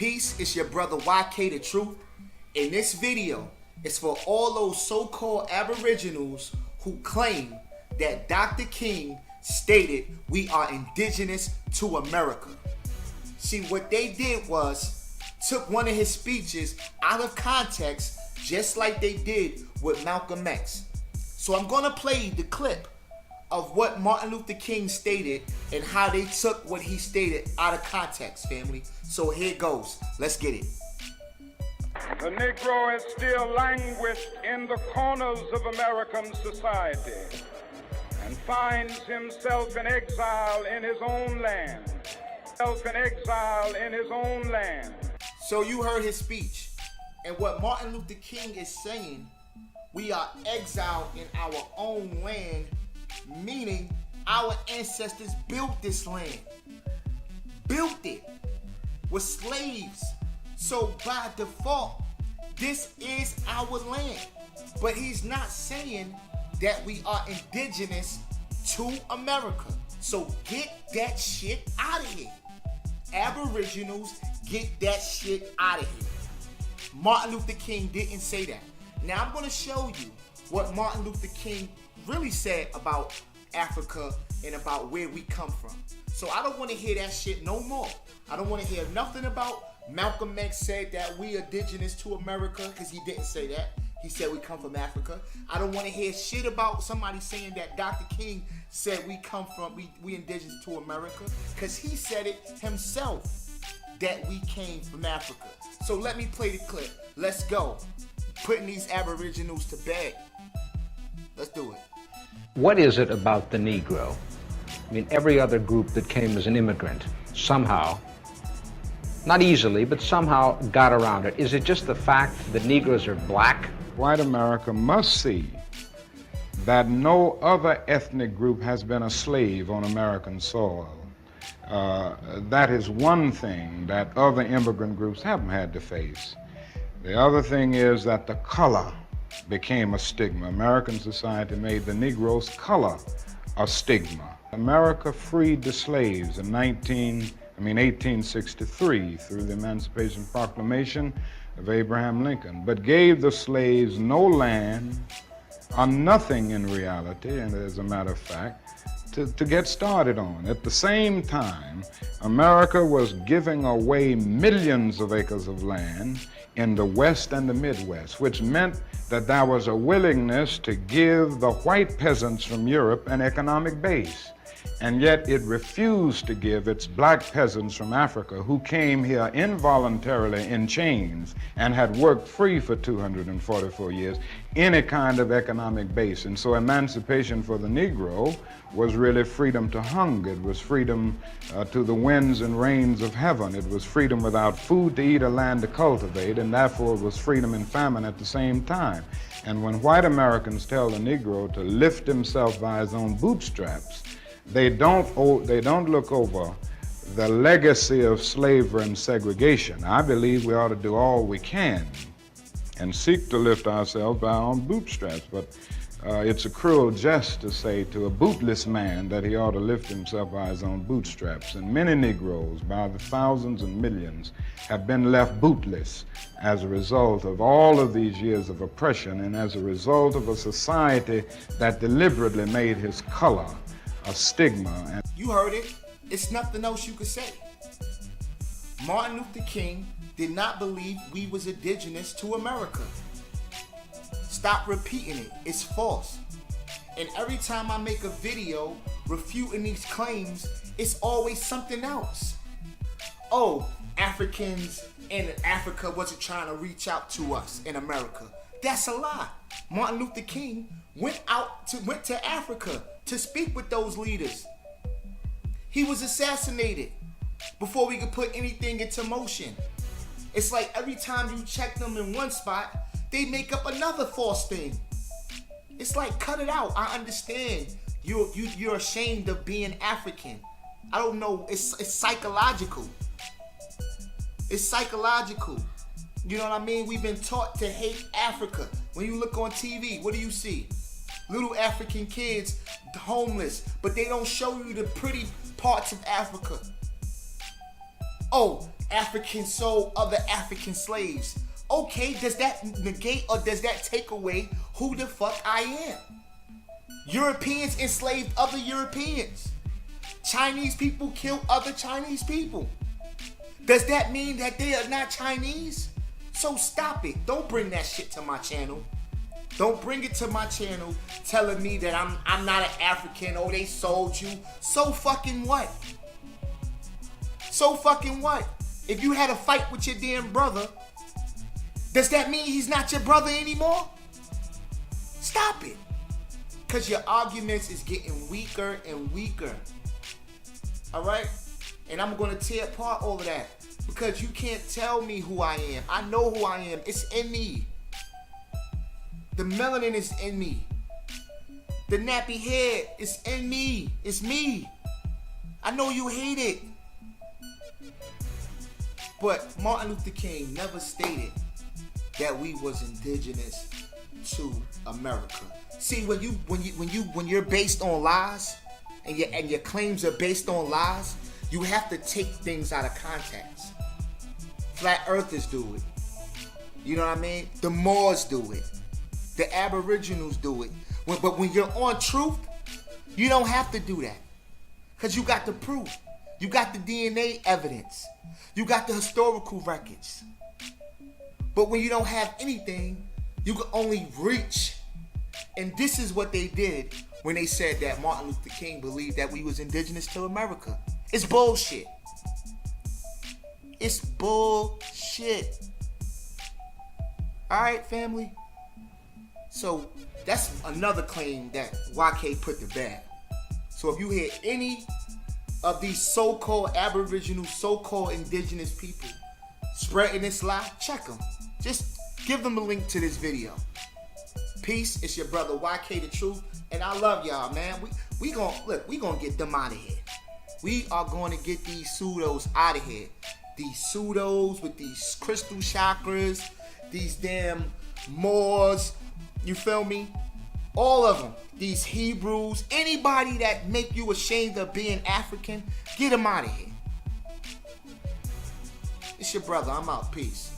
Peace, it's your brother YK the Truth. In this video, it's for all those so-called Aboriginals who claim that Dr. King stated we are indigenous to America. See, what they did was took one of his speeches out of context, just like they did with Malcolm X. So I'm gonna play the clip of what Martin Luther King stated and how they took what he stated out of context, family. So here it goes. Let's get it. The Negro is still languished in the corners of American society and finds himself in exile in his own land. So you heard his speech, and what Martin Luther King is saying, we are exiled in our own land, meaning our ancestors built this land. Built it with slaves. So by default, this is our land. But he's not saying that we are indigenous to America. So get that shit out of here. Aboriginals, get that shit out of here. Martin Luther King didn't say that. Now I'm going to show you what Martin Luther King really said about Africa and about where we come from. So I don't want to hear that shit no more. I don't want to hear nothing about Malcolm X said that we are indigenous to America, because he didn't say that. He said we come from Africa. I don't want to hear shit about somebody saying that Dr. King said we indigenous to America, because he said it himself that we came from Africa. So let me play the clip. Let's go. Putting these Aboriginals to bed. Let's do it. What is it about the Negro? I mean, every other group that came as an immigrant somehow, not easily, but somehow got around it. Is it just the fact that Negroes are black? White America must see that no other ethnic group has been a slave on American soil. That is one thing that other immigrant groups haven't had to face. The other thing is that the color became a stigma. American society made the Negro's color a stigma. America freed the slaves in 1863 through the Emancipation Proclamation of Abraham Lincoln, but gave the slaves no land or nothing in reality, and as a matter of fact, to get started on. At the same time, America was giving away millions of acres of land in the West and the Midwest, which meant that there was a willingness to give the white peasants from Europe an economic base. And yet it refused to give its black peasants from Africa, who came here involuntarily in chains and had worked free for 244 years, any kind of economic base. And so emancipation for the Negro was really freedom to hunger. It was freedom to the winds and rains of heaven. It was freedom without food to eat or land to cultivate, and therefore it was freedom and famine at the same time. And when white Americans tell the Negro to lift himself by his own bootstraps, they don't look over the legacy of slavery and segregation. I believe we ought to do all we can and seek to lift ourselves by our own bootstraps, but it's a cruel jest to say to a bootless man that he ought to lift himself by his own bootstraps. And many Negroes, by the thousands and millions, have been left bootless as a result of all of these years of oppression and as a result of a society that deliberately made his color a stigma. You heard it. It's nothing else you could say. Martin Luther King did not believe we was indigenous to America. Stop repeating it. It's false. And every time I make a video refuting these claims, it's always something else. Oh, Africans in Africa wasn't trying to reach out to us in America. That's a lie. Martin Luther King went to Africa to speak with those leaders. He was assassinated before we could put anything into motion. It's like every time you check them in one spot, they make up another false thing. It's like, cut it out. I understand you're ashamed of being African. I don't know. It's psychological. It's psychological. You know what I mean? We've been taught to hate Africa. When you look on TV, what do you see? Little African kids homeless, but they don't show you the pretty parts of Africa. Oh, Africans sold other African slaves. Okay, does that negate or does that take away who the fuck I am? Europeans enslaved other Europeans. Chinese people kill other Chinese people. Does that mean that they are not Chinese? So stop it. Don't bring that shit to my channel. Don't bring it to my channel telling me that I'm not an African. Oh, they sold you. So fucking what? So fucking what? If you had a fight with your damn brother, does that mean he's not your brother anymore? Stop it. Because your arguments is getting weaker and weaker. All right? And I'm going to tear apart all of that. Because you can't tell me who I am. I know who I am. It's in me. The melanin is in me. The nappy hair is in me. It's me. I know you hate it. But Martin Luther King never stated that we was indigenous to America. See, when you're based on lies and your claims are based on lies, you have to take things out of context. Flat earthers do it. You know what I mean? The Moors do it. The Aboriginals do it. But when you're on truth, you don't have to do that. Because you got the proof. You got the DNA evidence. You got the historical records. But when you don't have anything, you can only reach. And this is what they did when they said that Martin Luther King believed that we was indigenous to America. It's bullshit. It's bullshit. All right, family? So that's another claim that YK put to bed. So if you hear any of these so-called Aboriginal, so-called indigenous people spreading this lie, check them. Just give them a link to this video. Peace. It's your brother YK the Truth, and I love y'all, man. We gonna get them out of here. We are going to get these pseudos out of here. These pseudos with these crystal chakras, these damn Moors, you feel me? All of them. These Hebrews, anybody that make you ashamed of being African, get them out of here. It's your brother. I'm out. Peace.